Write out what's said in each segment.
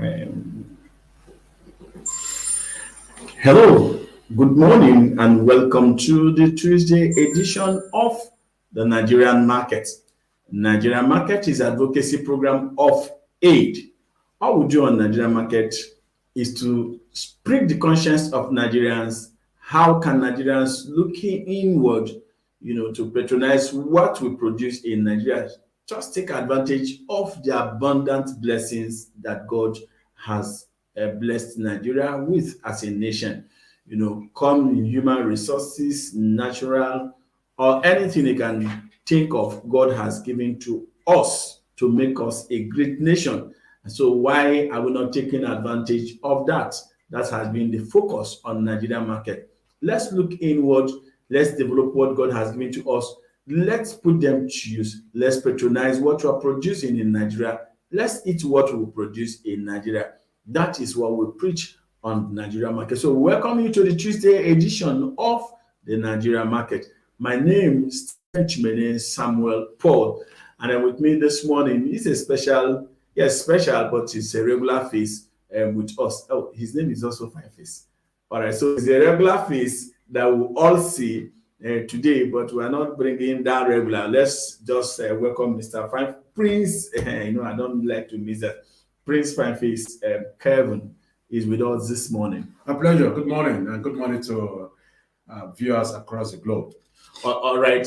Um, Hello, good morning, and welcome to the Tuesday edition of the Nigerian Market. Nigerian Market is advocacy program of aid. All we do on Nigerian Market is to prick the conscience of Nigerians. How can Nigerians looking inward, to patronize what we produce in Nigeria, just take advantage of the abundant blessings that God has blessed Nigeria with as a nation. Come in human resources, natural, or anything you can think of, God has given to us to make us a great nation. So why are we not taking advantage of that? That has been the focus on Nigerian market. Let's look inward. Let's develop what God has given to us. Let's put them to use. Let's patronize what we are producing in Nigeria. Let's eat what we produce in Nigeria. That is what we preach on the Nigerian market. So welcome you to the Tuesday edition of the Nigerian market. My name is Samuel Paul, and then with me this morning is a special, yes, special, but it's a regular face with us. Oh, his name is also Fine Face. All right, so it's a regular face that we all see today, but we are not bringing that regular. Let's just welcome Mr. Fine Prince. I don't like to miss that. Prince Fine Face Kevin is with us this morning. A pleasure. Good morning, and good morning to viewers across the globe. All right,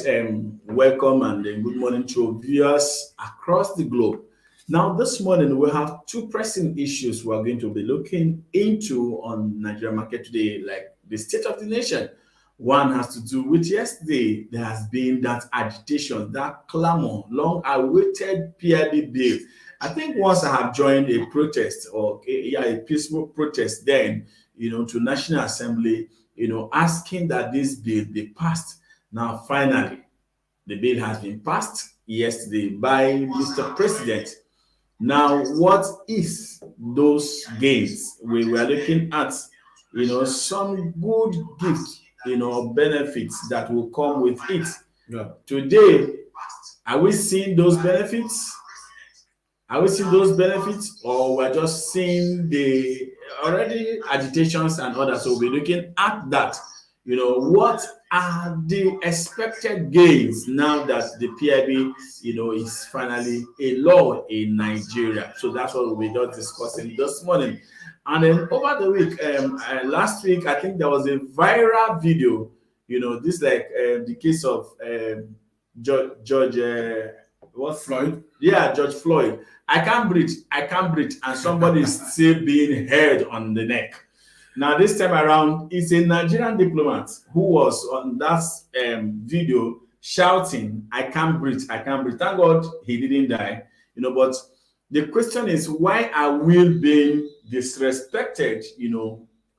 welcome and good morning to viewers across the globe. Now, this morning we have two pressing issues we are going to be looking into on Nigeria market today, like the state of the nation. One has to do with yesterday. There has been that agitation, that clamor, long-awaited PIB bill. I think once I have joined a protest or a peaceful protest, then to National Assembly, asking that this bill be passed. Now, finally, the bill has been passed yesterday by Mr. President. Now, what is those gains? We were looking at, some good gifts, benefits that will come with it. Yeah. Today, are we seeing those benefits? Are we seeing those benefits, or we're just seeing the already agitations and others? So we're looking at that. What are the expected gains now that the PIB, is finally a law in Nigeria? So that's what we're just discussing this morning. And then over the week, last week, I think there was a viral video. This like the case of George What Floyd? Yeah, George Floyd. I can't breathe, and somebody is still being held on the neck. Now, this time around, it's a Nigerian diplomat who was on that video shouting, I can't breathe, I can't breathe. Thank God he didn't die. But the question is, why are we being disrespected,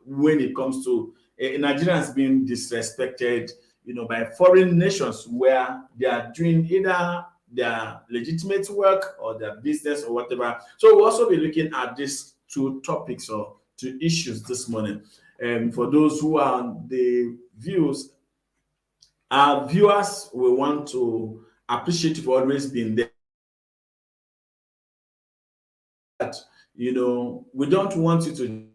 when it comes to Nigerians being disrespected, by foreign nations where they are doing either their legitimate work or their business or whatever. So we'll also be looking at these two topics or two issues this morning. For those who are the views, our viewers, we want to appreciate for always being there. We don't want you to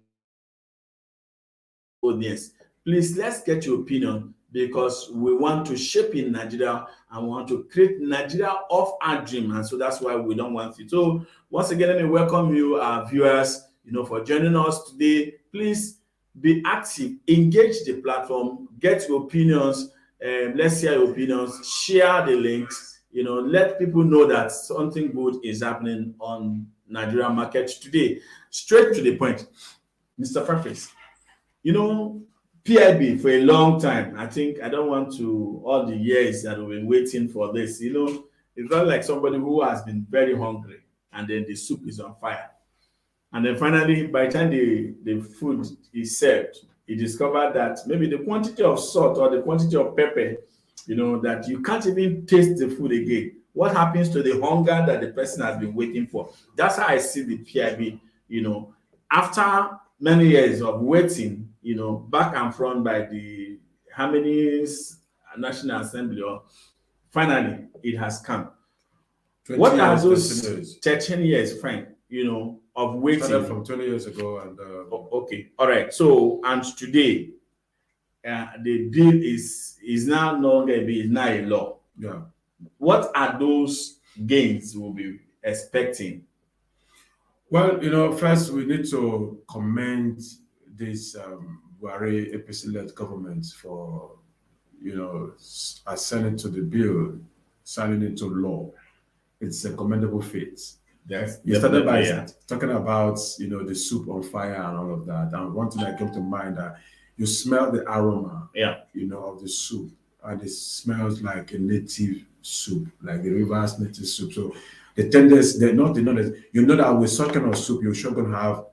audience. Please, let's get your opinion, because we want to shape in Nigeria and want to create Nigeria of our dream. And so that's why we don't want it. So once again, let me welcome you, our viewers, for joining us today. Please be active, engage the platform, get your opinions. Let's hear your opinions, share the links, let people know that something good is happening on Nigeria market today. Straight to the point, Mr. Preface. PIB for a long time. I think I don't want to all the years that we've been waiting for this. It's not like somebody who has been very hungry and then the soup is on fire. And then finally, by the time the food is served, he discovered that maybe the quantity of salt or the quantity of pepper, that you can't even taste the food again. What happens to the hunger that the person has been waiting for? That's how I see the PIB, after many years of waiting, back and front by the Harmonies National Assembly, or finally it has come. What are those 13 years, fine, of waiting. Started from 20 years ago, and Okay, all right. So and today, the bill is now no longer a bill; it's now a law. yeah. What are those gains we'll be expecting? Well, first we need to commend this BUHARI APC-led government for, ascending to the bill, signing into law. It's a commendable feat. Yes, You started by talking about, the soup on fire and all of that. And one thing that came to mind, that you smell the aroma, of the soup, and it smells like a native soup, like the river's native soup. So the tenders, you know that with such kind of soup, you're sure going to have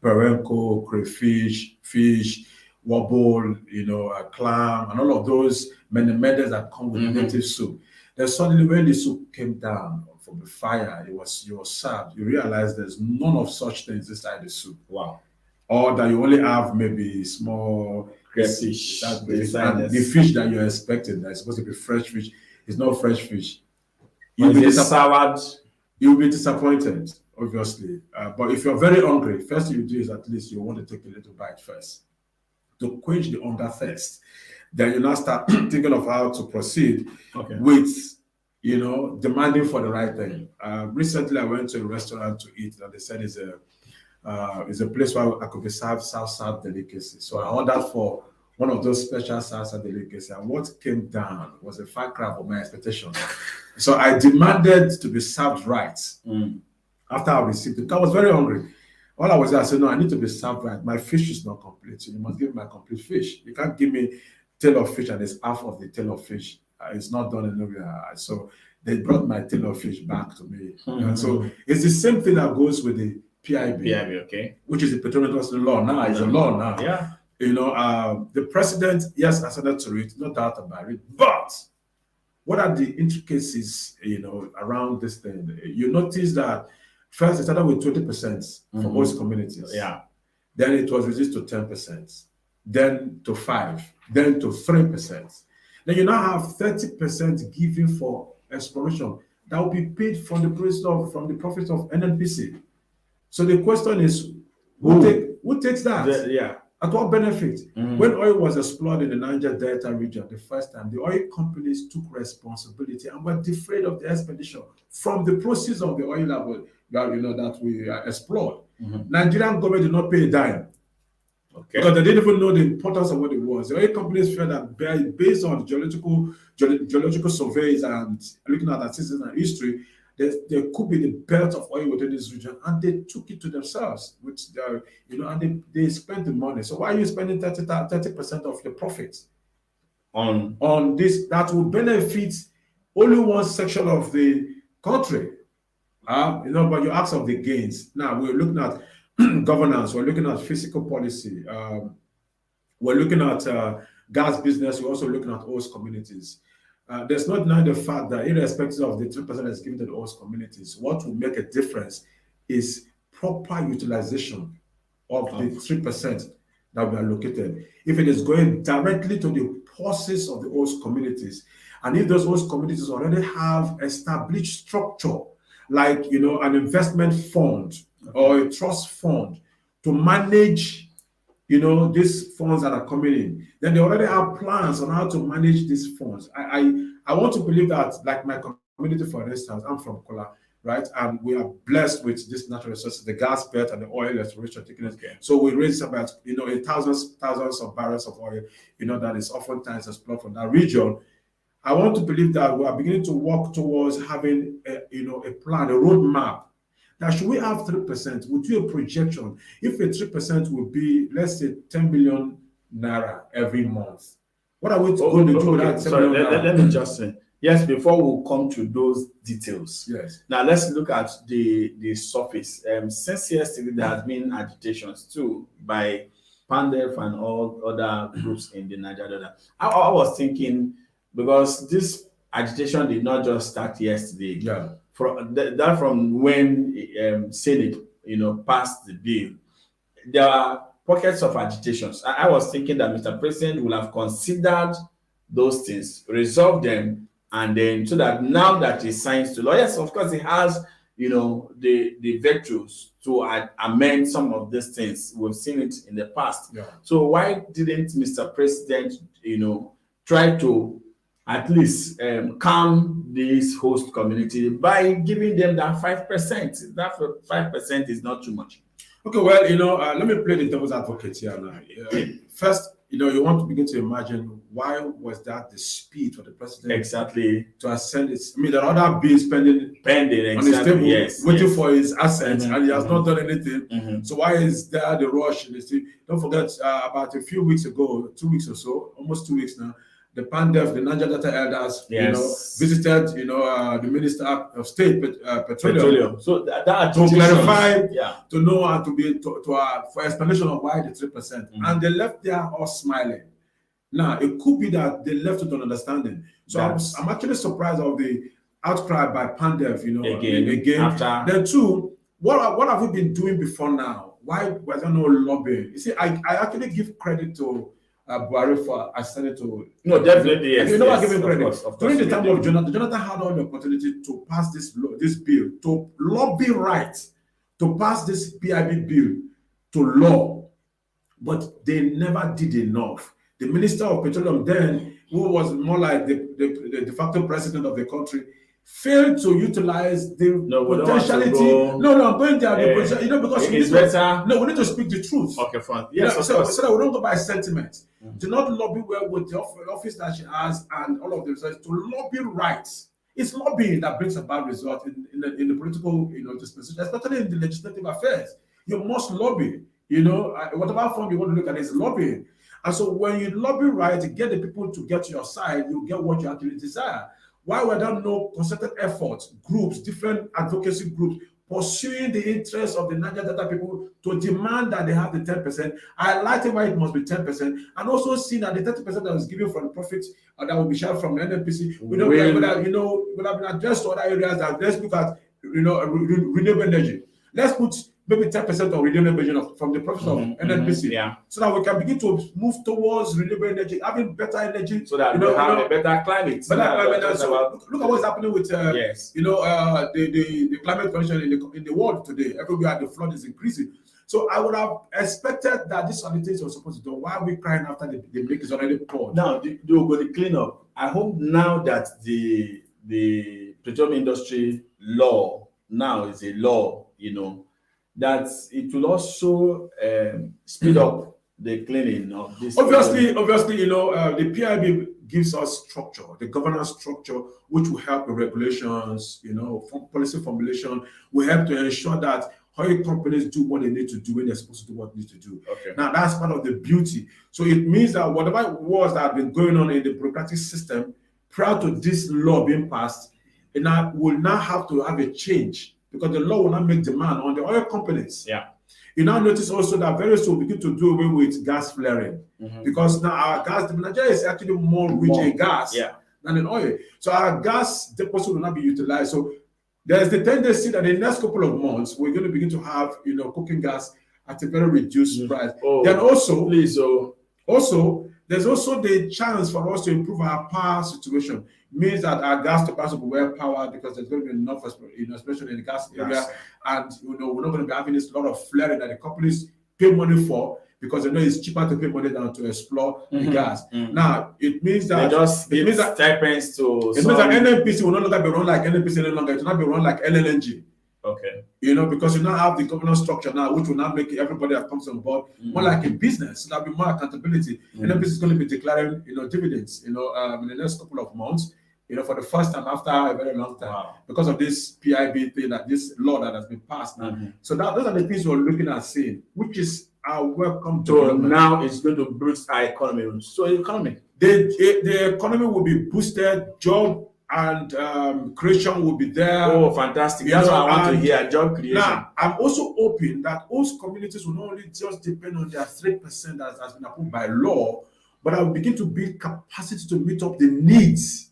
perenco, crayfish, fish, wobble, a clam, and all of those medes that come with native soup. Then suddenly, when the soup came down from the fire, you were served. You realize there's none of such things inside the soup. Wow. Or that you only have maybe small crayfish, and the fish that you're expecting that's supposed to be fresh fish is not fresh fish. You'll be disappointed, obviously. But if you're very hungry, first thing you do is at least you want to take a little bite first to quench the hunger thirst. Then you now start thinking of how to proceed with, demanding for the right thing. Recently, I went to a restaurant to eat, and they said it's a place where I could be served South delicacy. So I ordered for one of those special South delicacy, and what came down was a far cry of my expectations. So I demanded to be served right after I received it. I was very hungry. All I was there, I said, no, I need to be served right. My fish is not complete, so you must give me my complete fish. You can't give me tail of fish and it's half of the tail of fish. It's not done anywhere. So they brought my tail of fish back to me. And so it's the same thing that goes with the PIB, which is the petroleum industry law now. It's a law now. Yeah. The president, yes, assented to it, no doubt about it. But what are the intricacies, around this thing? You notice that first it started with 20% for most communities. Yeah. Then it was reduced to 10%, then to 5%, then to 3%. Then you now have 30% given for exploration that will be paid from the profits of NNPC. So the question is, who takes that? At what benefit? When oil was explored in the Niger Delta region the first time, the oil companies took responsibility and were defrayed of the expenditure from the proceeds of the oil that we explored. Nigerian government did not pay a dime. Because they didn't even know the importance of what it was. The oil companies felt that based on geological surveys and looking at statistics and history, there could be the belt of oil within this region, and they took it to themselves, and they spent the money. So why are you spending 30% of your profits on this that will benefit only one section of the country? But you ask of the gains. Now we're looking at governance, we're looking at fiscal policy, we're looking at gas business, we're also looking at host communities. There's not denying the fact that irrespective of the 3% that's given to the host communities, what will make a difference is proper utilization of the 3% that we are allocated. If it is going directly to the purses of the host communities, and if those host communities already have established structure, like an investment fund or a trust fund to manage these funds that are coming in, then they already have plans on how to manage these funds. I want to believe that, like my community, for instance, I'm from Kola, right? And we are blessed with this natural resources, the gas belt and the oil exploration techniques. So we raise about, thousands of barrels of oil, that is oftentimes explored from that region. I want to believe that we are beginning to work towards having a plan, a roadmap. Now, should we have 3%? Would do a projection. If a 3% would be, let's say, 10 million naira every month, what are we going to do with that 10 million naira? Let me just say, yes, before we come to those details. Yes. Now, let's look at the surface. Since yesterday, there has been agitations too by PANDEF and all other groups in the Niger Delta. I was thinking, because this agitation did not just start yesterday. Yeah. From when Senate, passed the bill, there are pockets of agitations. I was thinking that Mr. President will have considered those things, resolve them, and then so that now that he signs to law, yes, of course, he has the virtues to amend some of these things. We've seen it in the past. Yeah. So why didn't Mr. President, try to at least calm this host community by giving them that 5%? That 5% is not too much. Okay, well, let me play the devil's advocate here now. First, you want to begin to imagine why was that the speed for the president exactly to ascend it? I mean, there are other bills pending exactly, on his table, yes, waiting for his assent, Mhm, and he has mhm. not done anything. Mhm. So why is there the rush? Don't forget, about a few weeks ago, 2 weeks or so, almost 2 weeks now, the PANDEF, the Niger Delta elders, Yes. visited, the Minister of State, Petroleum. So that to clarify, yeah, to know and for explanation of why the 3%, and they left there all smiling. Now it could be that they left with an understanding. So I'm actually surprised of the outcry by PANDEF. Again. After Then two, what have we been doing before now? Why was there no lobbying? You see, I actually give credit to BUHARI for ascending to. No, definitely, yes. You know, I give him credit. Of course, during the time of Jonathan had all the opportunity to pass this bill, to lobby rights, to pass this PIB bill to law, but they never did enough. The Minister of Petroleum then, who was more like the de facto president of the country, failed to utilize the potentiality. I'm going there. Because we need to speak the truth. Okay, fine. Yes, so that we don't go by sentiment. Do not lobby well with the office that she has and all of the results. To lobby rights. It's lobbying that brings about results in the political dispensation, especially in the legislative affairs. You must lobby. Whatever form you want to look at is lobbying. And so when you lobby right, to get the people to get to your side, you get what you actually desire. Why were there no concerted efforts, groups, different advocacy groups, pursuing the interests of the Niger Delta people to demand that they have the 10%, highlighting why it must be 10%, and also seeing that the 30% that was given from the profits that will be shared from the NNPC would have been addressed to other areas. That let's look at renewable energy. Let's put maybe 10% of renewable energy from the profits of NNPC, so that we can begin to move towards renewable energy, having better energy, so that we have a better climate. So look at what's happening with the climate condition in the world today. Everywhere the flood is increasing. So I would have expected that these are the things we're supposed to do. Why are we crying after the milk is already poured? Now they'll go to clean up. I hope now that the petroleum industry law now is a law, that it will also speed up the cleaning of this. Obviously, the PIB gives us structure, the governance structure, which will help in regulations, policy formulation, will help to ensure that oil companies do what they need to do when they're supposed to do what they need to do. Okay. Now, that's part of the beauty. So it means that whatever wars that have been going on in the bureaucratic system prior to this law being passed, it now will now have to have a change, because the law will not make demand on the oil companies. Yeah. You now notice also that very soon we begin to do away with gas flaring, because now our gas, Nigeria is actually more rich in gas than in oil. So our gas deposit will not be utilized. So there's the tendency that in the next couple of months, we're going to begin to have, cooking gas at a very reduced price. Then also, there's also the chance for us to improve our power situation. Means that our gas capacity will be well powered, because there's going to be enough, especially in the gas area, and we're not going to be having this lot of flaring that the companies pay money for, because they know it's cheaper to pay money than to explore the gas. Now it means that they just give stipends to. It means that NNPC will no longer be run like NNPC any longer. It will not be run like LNG. Okay. Because you now have the governance structure now, which will now make everybody that comes on board more like a business. So there'll be more accountability. NNPC is going to be declaring, dividends, in the next couple of months, for the first time after a very long time, because of this PIB thing, that this law that has been passed now. So those are the things we're looking at seeing, which is our welcome to. Now it's going to boost our economy. So the economy will be boosted, job and creation will be there. Oh, fantastic. That's what I want to hear, job creation. Now, I'm also hoping that host communities will not only just depend on their 3% that has been approved by law, but I will begin to build capacity to meet up the needs.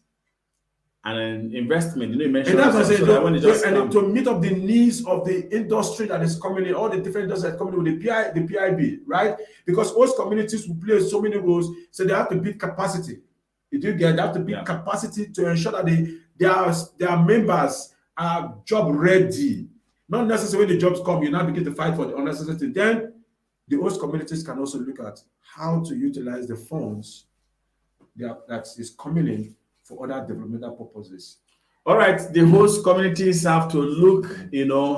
And investment, you mentioned to meet up the needs of the industry that is coming in, all the different industries that are coming with the PIB, right? Because host communities will play so many roles, so they have to build capacity. They have to build capacity to ensure that their members are job ready. Not necessarily when the jobs come, you now begin to fight for the unnecessary thing. Then the host communities can also look at how to utilize the funds that is coming in for other developmental purposes. All right, the host communities have to look,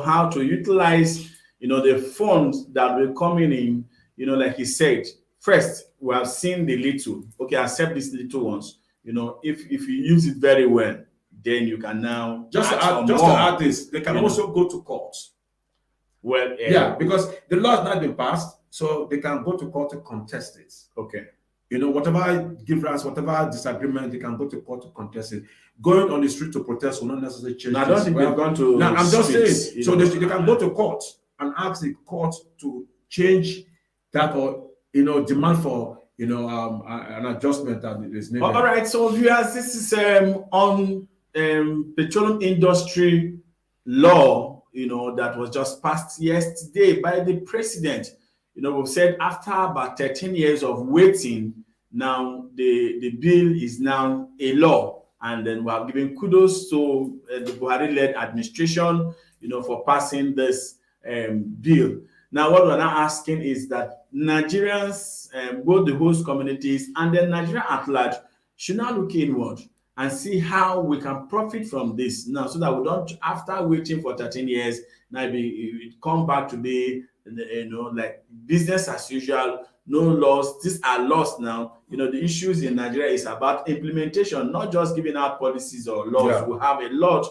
how to utilize, the funds that will coming in, like he said. First, we have seen the little. Okay, accept these little ones. If you use it very well, then you can now just to add this, they can also go to court. Well, yeah, because the law has not been passed, so they can go to court to contest it. Okay. Whatever difference, whatever disagreement, they can go to court to contest it. Going on the street to protest will not necessarily change. I don't think they've gone to. Now, I'm just saying. So they can go to court and ask the court to change that, or demand for an adjustment that is needed. All right. So viewers, this is on petroleum industry law. That was just passed yesterday by the president. We've said after about 13 years of waiting, now the bill is now a law. And then we have given kudos to the Buhari-led administration, for passing this bill. Now, what we're now asking is that Nigerians, both the host communities and then Nigeria at large, should now look inward and see how we can profit from this now, so that we don't, after waiting for 13 years, now it come back to be, like business as usual, no laws. These are laws now. The issues in Nigeria is about implementation, not just giving out policies or laws. Yeah. We have a lot,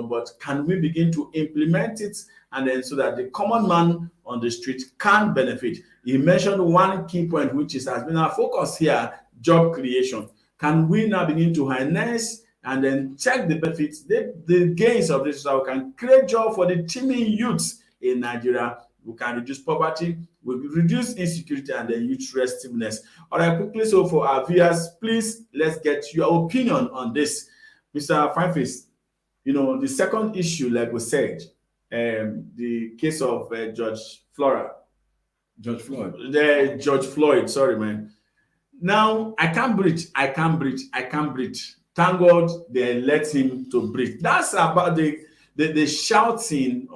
but can we begin to implement it, and then so that the common man on the street can benefit? He mentioned one key point, which has been our focus here: job creation. Can we now begin to harness and then check the benefits, the gains of this, so we can create job for the teeming youths in Nigeria? We can reduce poverty, we reduce insecurity, and then youth restiveness. All right, quickly, so for our viewers, please, let's get your opinion on this. Mr. Fineface, the second issue, like we said, the case of George Floyd, sorry, man. Now, I can't breathe. Thank God they let him to breathe. That's about the shouting,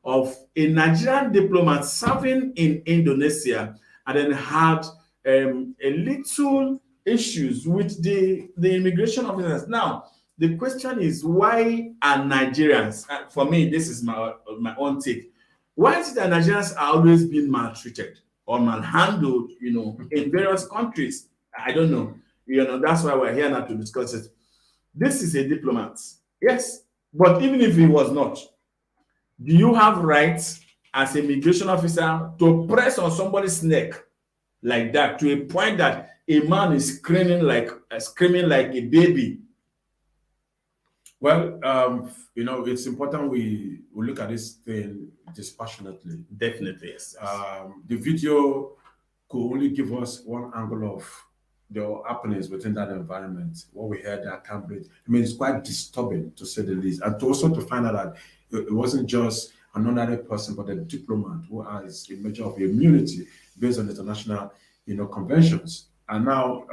of a Nigerian diplomat serving in Indonesia, and then had a little issues with the immigration officers. Now, the question is, why are Nigerians, for me, this is my own take, why is it that Nigerians are always being maltreated or manhandled, in various countries? I don't know. That's why we're here now to discuss it. This is a diplomat. Yes, but even if he was not, do you have rights as an immigration officer to press on somebody's neck like that, to a point that a man is screaming like a baby? Well, it's important we look at this thing dispassionately. Definitely, yes. The video could only give us one angle of the happenings within that environment. What we heard at Cambridge, it's quite disturbing, to say the least, and to find out that it wasn't just an ordinary person, but a diplomat who has a measure of immunity based on international, conventions. And now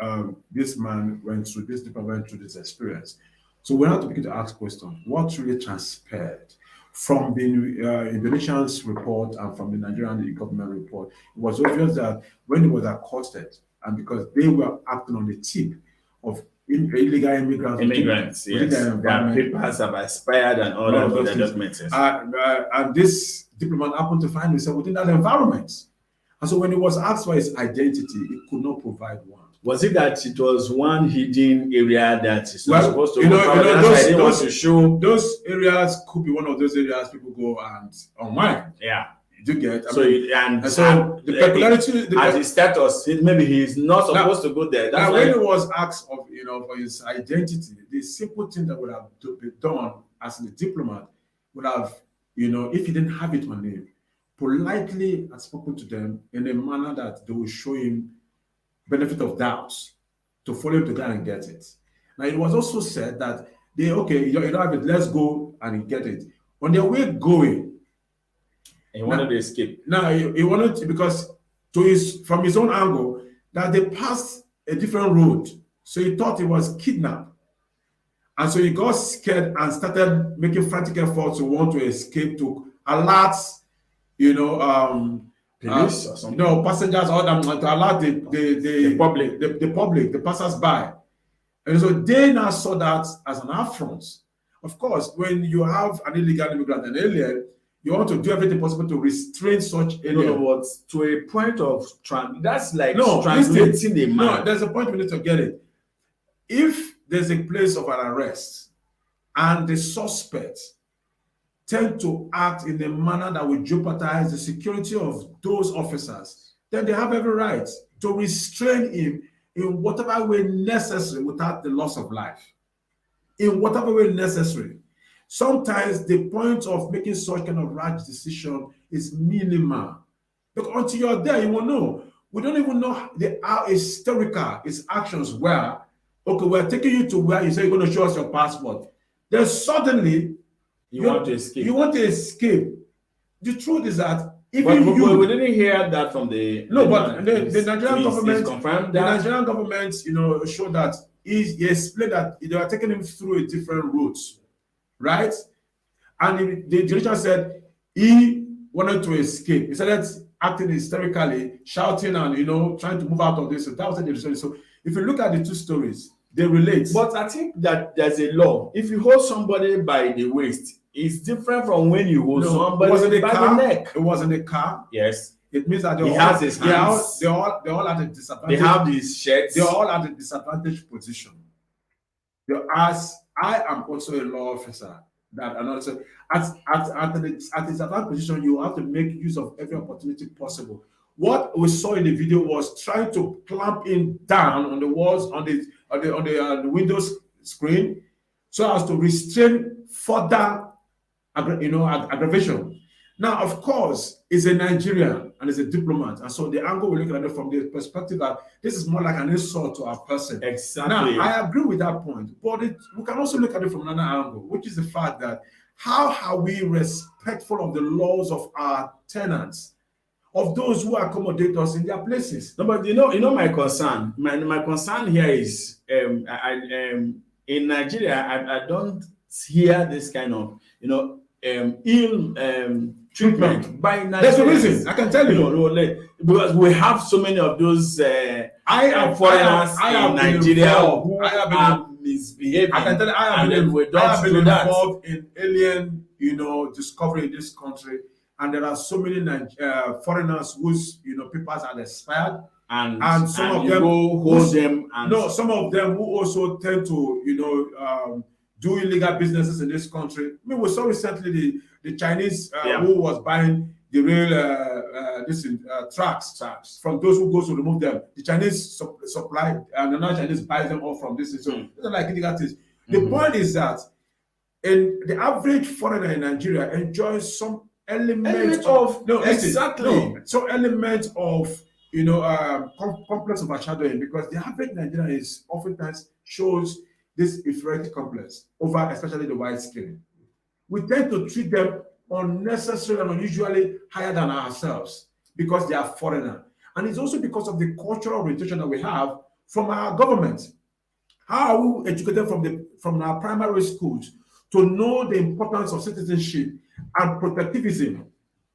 this diplomat went through this experience. So we have to begin to ask questions: what really transpired? From the Indonesian's report and from the Nigerian government report, it was obvious that when it was accosted, and because they were acting on the tip of illegal immigrants, yes. Their papers have expired and all of those documents. And this diplomat happened to find himself within that environment. And so when he was asked for his identity, he could not provide one. Was it that it was one hidden area that is not supposed to those areas could be one of those areas people go and unwind. Yeah. You get so the peculiarity, as his status, maybe he's not supposed to go there. That's when he was asked of for his identity, the simple thing that would have been done as a diplomat would have, if he didn't have it on him, politely had spoken to them in a manner that they will show him benefit of doubts to follow him to go and get it. Now, it was also said that you don't have it, let's go and get it. On their way going, he wanted to escape. Now, he wanted to, because from his own angle, that they passed a different road. So he thought he was kidnapped. And so he got scared and started making frantic efforts to want to escape, to alert, you know, Police or something. no, passengers, or them to alert The public. the public, the passers-by. And so they now saw that as an affront. Of course, when you have an illegal immigrant, an alien, you want to do everything possible to restrain such alien. No, but to a point of that's like No, translating the man. No, there's a point we need to get it. If there's a place of an arrest and the suspect tend to act in a manner that will jeopardize the security of those officers, then they have every right to restrain him in whatever way necessary without the loss of life. In whatever way necessary. Sometimes the point of making such kind of rash decision is minimal. But until you're there, you will know. We don't even know how historical his actions were. Okay, we're taking you to where you say you're going to show us your passport. Then suddenly, you want to escape. You want to escape. The truth is that even we didn't hear that from the. No, but the Nigerian government confirmed that. The Nigerian government, you know, showed that he explained that they were taking him through a different route, right? And the judicial said he wanted to escape. He started acting hysterically, shouting and, you know, trying to move out of this. So that was the result. So if you look at the two stories, they relate. But I think that there's a law. If you hold somebody by the waist, it's different from when you hold somebody by the neck. It was in the car. Yes. It means that he has his hands. They all at a disadvantage. They have these shirts. They're all at a disadvantaged position. As I am also a law officer, that and also at a disadvantaged position, you have to make use of every opportunity possible. What we saw in the video was trying to clamp in down on the walls, on the Windows screen, so as to restrain further, aggravation. Now, of course, it's a Nigerian and it's a diplomat, and so the angle we look at it from the perspective that this is more like an insult to our person. Exactly. Now, I agree with that point, but we can also look at it from another angle, which is the fact that how are we respectful of the laws of our tenants, of those who accommodate us in their places? No, but you know my concern. My concern here is in Nigeria, I don't hear this kind of ill treatment by Nigerians. There's a reason. I can tell you. Because we have so many of those foreigners in Nigeria who are misbehaving. I can tell you, I have been involved in alien, discovery in this country, and there are so many foreigners whose papers are expired, and some of them hold them. And some of them who also tend to do illegal businesses in this country. I mean, we saw recently the Chinese who was buying the rail tracks from those who go to remove them. The Chinese supply and another Chinese buys them all from this. So these are like illegal things. The point is that the average foreigner in Nigeria enjoys some element of some element of complex overshadowing, because the average Nigerian is oftentimes shows this inferiority complex over especially the white skin. We tend to treat them unnecessarily and unusually higher than ourselves because they are foreigner. And it's also because of the cultural orientation that we have from our government. How are we educated from our primary schools to know the importance of citizenship and protectivism?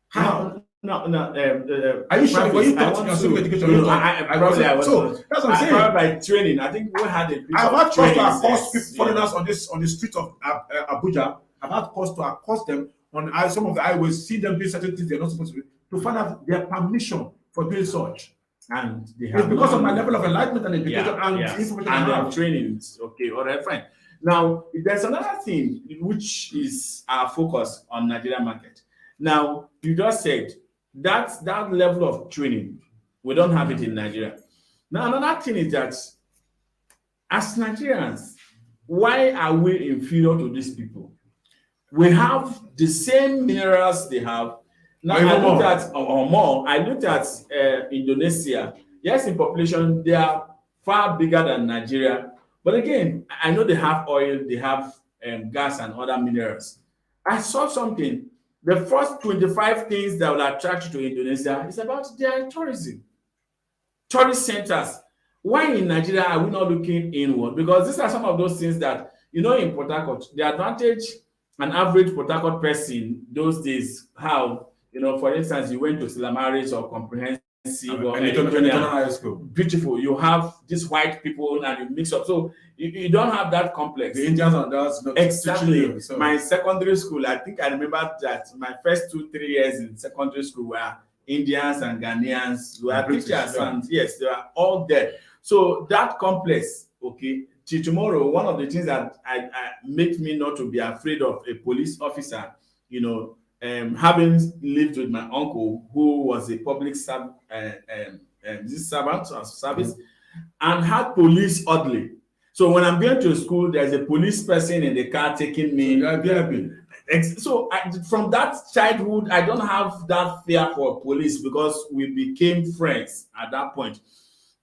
How? No. Are you sure? Were you taught your civic education? I was. So that's what I'm saying. By training, I think we had a bit I've of had cause to training. accost foreigners on the street of Abuja. I've had cause to accost them on some of the highways, see them doing certain things they're not supposed to do, to find out their permission for doing such. And they have it's because of my level of enlightenment and education and information and I have. trainings. Okay, all right, fine. Now, there's another thing which is our focus on Nigerian market. Now, you just said that level of training, we don't have it in Nigeria. Now, another thing is that as Nigerians, why are we inferior to these people? We have the same minerals they have. Now, I looked at Indonesia. Yes, in population, they are far bigger than Nigeria. But again, I know they have oil, they have gas and other minerals. I saw something. The first 25 things that will attract you to Indonesia is about their tourism. Tourist centers. Why in Nigeria are we not looking inward? Because these are some of those things that You know, in Port Harcourt, the advantage an average Port Harcourt person those days, how, you know, for instance, you went to Silamaris or Comprehensive or and international high school. Beautiful. You have these white people and you mix up. So you don't have that complex. The Indians are that's not exactly. You, so. My secondary school, I think I remember that my first 2-3 years in secondary school were Indians and Ghanaians, were teachers, and yes, they are all there. So that complex, okay, till tomorrow, one of the things that I makes me not to be afraid of a police officer, you know, having lived with my uncle who was a public servant of service and had police orderly. So when I'm going to school, there's a police person in the car taking me. So from that childhood, I don't have that fear for police because we became friends at that point.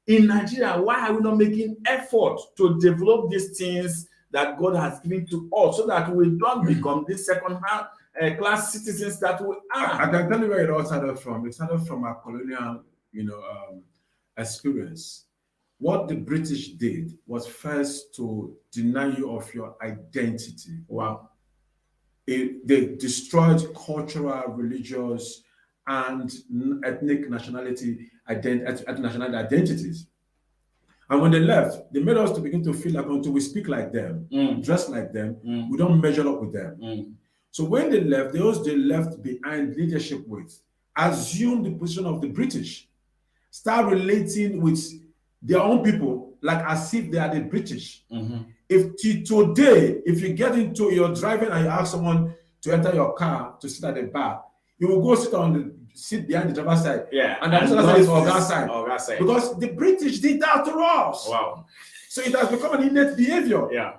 In Nigeria, why are we not making effort to develop these things that God has given to us so that we don't become these second-hand class citizens that we are? I can tell you where it all started from. It started from our colonial, experience. What the British did was first to deny you of your identity. Wow. They destroyed cultural, religious, and ethnic nationality identities. And when they left, they made us to begin to feel like until we speak like them, dress like them, we don't measure up with them. So when they left, those they left behind leadership with assumed the position of the British, start relating with their own people like as if they are the British. If today, if you get into your driving and you ask someone to enter your car to sit at the bar, you will go sit on the seat behind the driver's side. Yeah. And the other side is on that side. Because the British did that to us. Wow. So it has become an innate behavior. Yeah.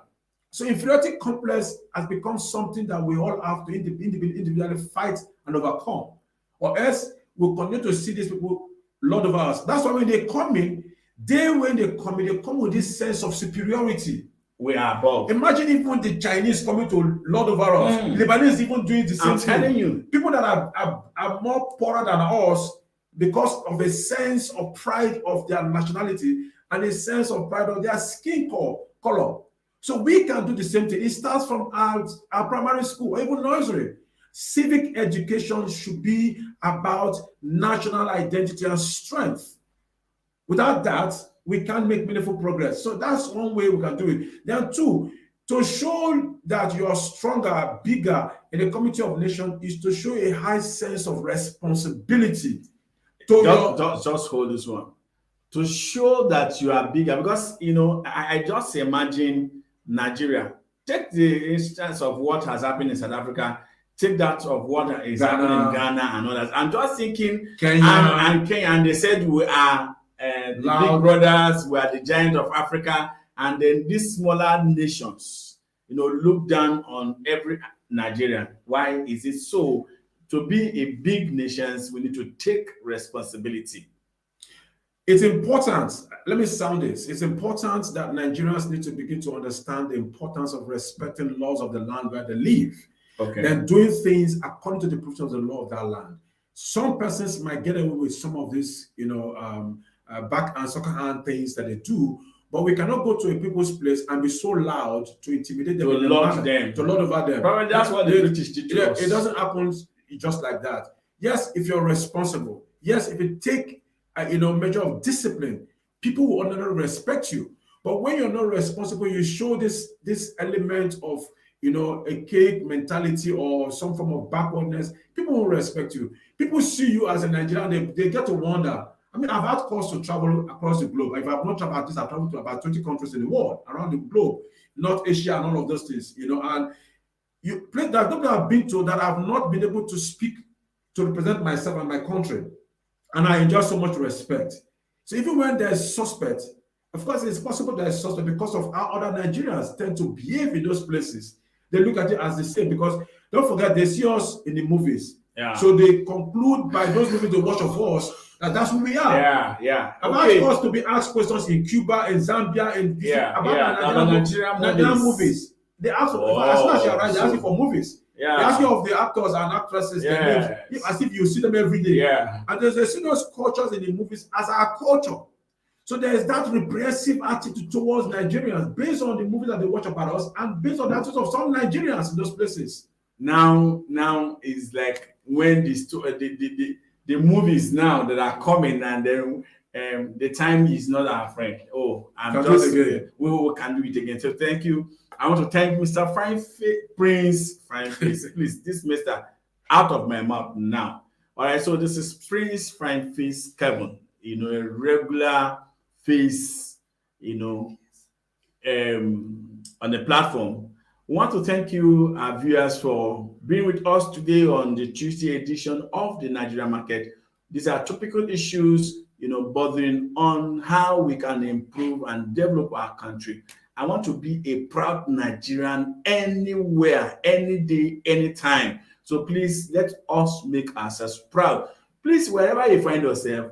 So inferiority complex has become something that we all have to individually fight and overcome. Or else we'll continue to see these people lord over us. That's why when they come in they come with this sense of superiority. We are above. Imagine even the Chinese coming to lord over us. Lebanese even doing the same thing. I'm telling you. People that are more poorer than us because of a sense of pride of their nationality and a sense of pride of their skin color. So we can do the same thing. It starts from our primary school or even nursery. Civic education should be about national identity and strength. Without that, we can't make meaningful progress. So that's one way we can do it. Then two, to show that you are stronger, bigger in the community of nations is to show a high sense of responsibility. Just hold this one. To show that you are bigger, because, you know, I just imagine Nigeria. Take the instance of what has happened in South Africa. Take that of what is happening in Ghana and others. I'm just thinking Kenya and they said we are the big brothers, we are the giant of Africa, and then these smaller nations, you know, look down on every Nigerian. Why is it so? To be a big nation, we need to take responsibility. It's important. Let me sound this. It's important that Nigerians need to begin to understand the importance of respecting laws of the land where they live. Okay. Then doing things according to the provisions of the law of that land. Some persons might get away with some of this, back and second hand things that they do, but we cannot go to a people's place and be so loud to intimidate them, to lord over them. Probably that's what the British did to us. It doesn't happen just like that. Yes, if you're responsible, yes, if you take measure of discipline, people will ordinarily respect you. But when you're not responsible, you show this element of a cake mentality or some form of backwardness, people will respect you. People see you as a Nigerian, they get to wonder. I mean, I've had cause to travel across the globe. If I've not traveled at least, I've traveled to about 20 countries in the world, around the globe, North Asia and all of those things, and there are people I've been to that I've not been able to speak to represent myself and my country. And I enjoy so much respect. So even when there's suspect, of course, it's possible there's suspect because of how other Nigerians tend to behave in those places. They look at it as the same because don't forget, they see us in the movies. Yeah. So they conclude by those movies they watch of us that's who we are. Yeah. I've asked us to be asked questions in Cuba, in Zambia, about Nigerian movies. They ask as soon as you arrive, they ask you for movies. Yeah. They ask you of the actors and actresses, their names, as if you see them every day. Yeah. And they see those cultures in the movies as our culture. So there is that repressive attitude towards Nigerians based on the movies that they watch about us and based on the attitude of some Nigerians in those places. Now is like when the movies now that are coming, and then the time is not our friend. Oh, I'm just we can do it again. So thank you. I want to thank Mr. Prince. Please, this Mr. out of my mouth now. All right, so this is Prince Fine Face Kevin. A regular face, on the platform. We want to thank you, our viewers, for being with us today on the Tuesday edition of the Nigerian Market. These are topical issues, bothering on how we can improve and develop our country. I want to be a proud Nigerian anywhere, any day, anytime. So please let us make ourselves proud. Please, wherever you find yourself,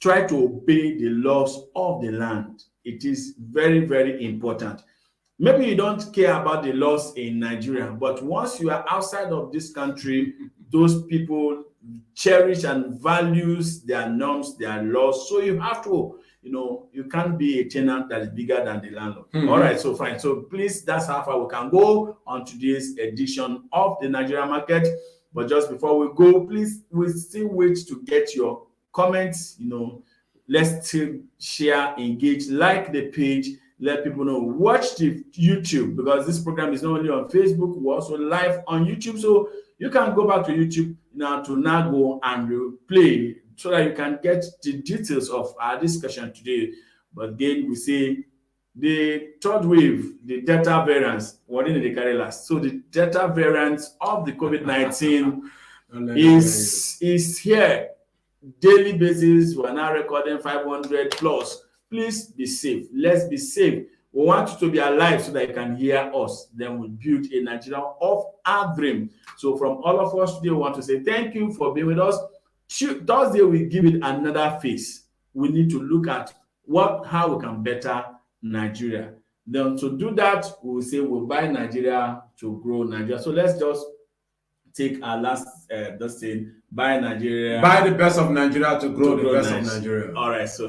try to obey the laws of the land. It is very, very important. Maybe you don't care about the laws in Nigeria, but once you are outside of this country, those people cherish and values their norms, their laws. So you have to, you can't be a tenant that is bigger than the landlord. All right, so fine. So please, that's how far we can go on today's edition of the Nigerian Market. But just before we go, please, we still wait to get your comments. Let's still share, engage, like the page. Let people know. Watch the YouTube, because this program is not only on Facebook, we're also live on YouTube. So you can go back to YouTube now to go and replay so that you can get the details of our discussion today. But again, we say the third wave, the Delta variants, what did they carry last? So the Delta variants of the COVID-19 is here. Daily basis, we're now recording 500 plus. Please be safe. Let's be safe. We want you to be alive so that you can hear us. Then we'll build a Nigeria of our dream. So from all of us today, we want to say thank you for being with us. Thursday, we give it another face. We need to look at how we can better Nigeria. Then to do that, we'll say we'll buy Nigeria to grow Nigeria. So let's just take our last thing. Buy Nigeria. Buy the best of Nigeria to grow the best of Nigeria. All right. So